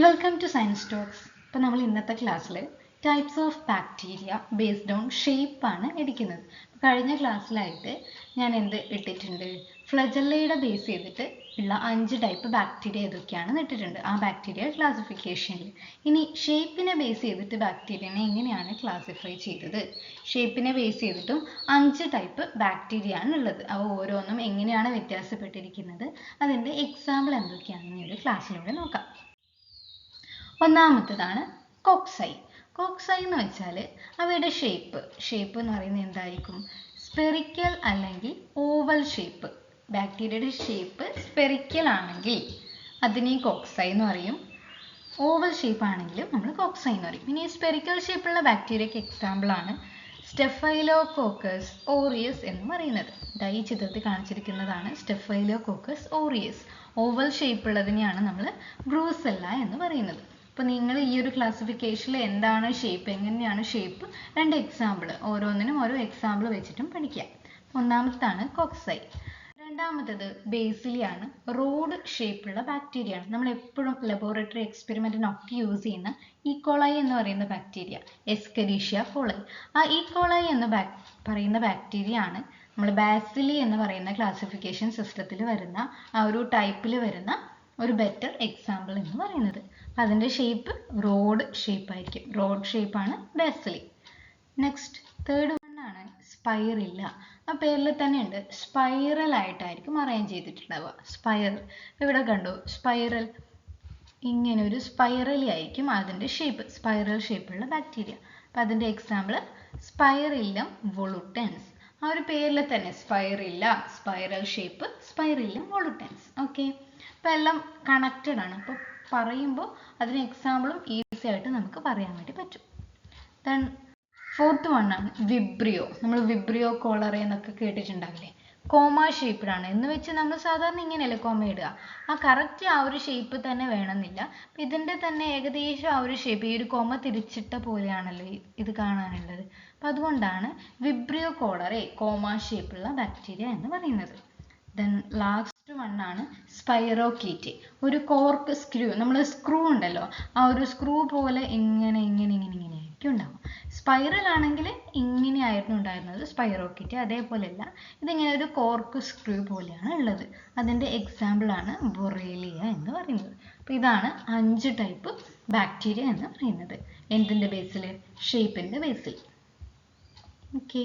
Welcome to Science Talks. ഇപ്പോൾ നമ്മൾ ഇന്നത്തെ ക്ലാസ്സിൽ types of bacteria based on shape ആണ് എടുക്കുന്നത്. കഴിഞ്ഞ ക്ലാസ്സിലായിട്ട് ഞാൻ എന്ത് ഇട്ടിട്ടുണ്ട്? ഫ്ലജല്ലയുടെ ബേസ് ചെയ്തിട്ട് ഉള്ള 5 ടൈപ്പ് ബാക്ടീരിയ ഏതൊക്കെയാണെന്ന് ഇട്ടിട്ടുണ്ട്. ആ ബാക്ടീരിയ ക്ലാസിഫിക്കേഷനിൽ. ഇനി ഷേപ്പിനെ ബേസ് ചെയ്തിട്ട് ബാക്ടീരിയനെ എങ്ങനെയാണ് ക്ലാസിഫൈ ചെയ്തത്? ഷേപ്പിനെ ബേസ് ചെയ്തിട്ടും 5 ടൈപ്പ് ബാക്ടീരിയ ആണ് ഉള്ളത്. അവ ഓരോന്നും എങ്ങനെയാണ് വ്യത്യാസപ്പെട്ടിരിക്കുന്നത്? അതിൻ്റെ എക്സാമ്പിൾ എന്തൊക്കെയാണെന്ന് ഈ ഒരു ക്ലാസ്സിലൂടെ നോക്കാം. ഒന്നാമത്തേതാണ് കോക്സൈ. കോക്സൈ എന്ന് വെച്ചാൽ അവയുടെ ഷേപ്പ് എന്ന് പറയുന്നത് എന്തായിരിക്കും? സ്പെറിക്കൽ അല്ലെങ്കിൽ ഓവൽ ഷേപ്പ്. ബാക്ടീരിയയുടെ ഷേപ്പ് സ്പെറിക്കൽ ആണെങ്കിൽ അതിനെ കോക്സൈ എന്ന് പറയും. ഓവൽ ഷേപ്പ് ആണെങ്കിലും നമ്മൾ കോക്സൈ എന്ന് പറയും. ഇനി സ്പെറിക്കൽ ഷേപ്പുള്ള ബാക്ടീരിയക്ക് എക്സാമ്പിൾ ആണ് സ്റ്റെഫൈലോകോക്കസ് ഓറിയസ് എന്ന് പറയുന്നത്. ഈ ചിത്രത്തിൽ കാണിച്ചിരിക്കുന്നതാണ് സ്റ്റെഫൈലോകോക്കസ് ഓറിയസ്. ഓവൽ ഷേപ്പ് ഉള്ളതിനെയാണ് നമ്മൾ ബ്രൂസെല്ല എന്ന് പറയുന്നത്. അപ്പോൾ നിങ്ങൾ ഈ ഒരു ക്ലാസിഫിക്കേഷനിൽ എന്താണ് ഷേപ്പ്, എങ്ങനെയാണ് ഷേപ്പ്, 2 എക്സാമ്പിൾ, ഓരോന്നിനും ഓരോ എക്സാമ്പിൾ വെച്ചിട്ടും പഠിക്കാം. ഒന്നാമത്താണ് കോക്സൈ. രണ്ടാമത്തേത് ബേസിലിയാണ്. റോഡ് ഷേപ്പുള്ള ബാക്ടീരിയ ആണ്. നമ്മൾ എപ്പോഴും ലബോറട്ടറി എക്സ്പെരിമെന്റിനൊക്കെ യൂസ് ചെയ്യുന്ന ഈക്കോളൈ എന്ന് പറയുന്ന ബാക്ടീരിയ, എസ്കരീഷ്യ കോളൈ. ആ ഈക്കോളൈ എന്ന് പറയുന്ന ബാക്ടീരിയ ആണ് നമ്മൾ ബാസിലി എന്ന് പറയുന്ന ക്ലാസിഫിക്കേഷൻ സിസ്റ്റത്തിൽ വരുന്ന ആ ഒരു ടൈപ്പിൽ വരുന്ന ഒരു ബെറ്റർ എക്സാമ്പിൾ എന്ന് പറയുന്നത്. അപ്പം അതിൻ്റെ ഷേപ്പ് റോഡ് ഷേപ്പ് ആയിരിക്കും. റോഡ് ഷേപ്പാണ് ബാസിലി. നെക്സ്റ്റ് തേർഡ് വൺ ആണ് സ്പൈറില്ല. ആ പേരിൽ തന്നെ ഉണ്ട്, സ്പൈറൽ ആയിട്ടായിരിക്കും അറേഞ്ച് ചെയ്തിട്ടുണ്ടാവുക. സ്പൈറൽ ഇവിടെ കണ്ടു, സ്പൈറൽ ഇങ്ങനെ ഒരു സ്പൈറലി ആയിരിക്കും അതിൻ്റെ ഷേപ്പ്, സ്പൈറൽ ഷേപ്പുള്ള ബാക്ടീരിയ. അപ്പം അതിൻ്റെ എക്സാമ്പിൾ സ്പൈറില്ലം വോളുട്ടൻസ്. ആ ഒരു പേരിൽ തന്നെ spirilla, spiral shape, spirillum വോളുട്ടൻസ്. Okay, അപ്പം എല്ലാം കണക്റ്റഡ് ആണ്. അപ്പോൾ പറയുമ്പോൾ അതിന് എക്സാമ്പിളും ഈസി ആയിട്ട് നമുക്ക് പറയാൻ വേണ്ടി പറ്റും. ദെൻ ഫോർത്ത് വൺ ആണ് വിബ്രിയോ. നമ്മൾ വിബ്രിയോ കോളറ എന്നൊക്കെ കേട്ടിട്ടുണ്ടാവില്ലേ? കോമ ഷേപ്പ്ഡ് ആണ് എന്ന് വെച്ച് നമ്മൾ സാധാരണ ഇങ്ങനെയല്ലേ കോമ ഇടുക. ആ കറക്റ്റ് ആ ഒരു ഷേപ്പ് തന്നെ വേണമെന്നില്ല. അപ്പം ഇതിൻ്റെ തന്നെ ഏകദേശം ആ ഒരു ഷേപ്പ്, ഈ ഒരു കോമ തിരിച്ചിട്ട പോലെയാണല്ലോ ഇത് കാണാനുള്ളത്. അപ്പം അതുകൊണ്ടാണ് വിബ്രിയോ കോളറെ കോമ ഷേപ്പുള്ള ബാക്ടീരിയ എന്ന് പറയുന്നത്. ദെൻ ലാസ്റ്റ് വൺ ആണ് സ്പൈറോകീറ്റ്. ഒരു കോർക്ക് സ്ക്രൂ, നമ്മൾ സ്ക്രൂ ഉണ്ടല്ലോ, ആ ഒരു സ്ക്രൂ പോലെ ഇങ്ങനെ ആയിരിക്കും ഉണ്ടാവും. സ്പൈറൽ ആണെങ്കിൽ ഇങ്ങനെയായിരുന്നു ഉണ്ടായിരുന്നത് സ്പൈറോകീറ്റ്, അതേപോലെയല്ല, ഇതിങ്ങനെ ഒരു കോർക്ക് സ്ക്രൂ പോലെയാണ് ഉള്ളത്. അതിൻ്റെ എക്സാമ്പിൾ ആണ് ബൊറേലിയ എന്ന് പറയുന്നത്. അപ്പോൾ ഇതാണ് 5 ടൈപ്പ് ബാക്ടീരിയ എന്ന് പറയുന്നത്. എന്തിൻ്റെ ബേസിൽ? ഷേപ്പിൻ്റെ ബേസിൽ. ഓക്കെ.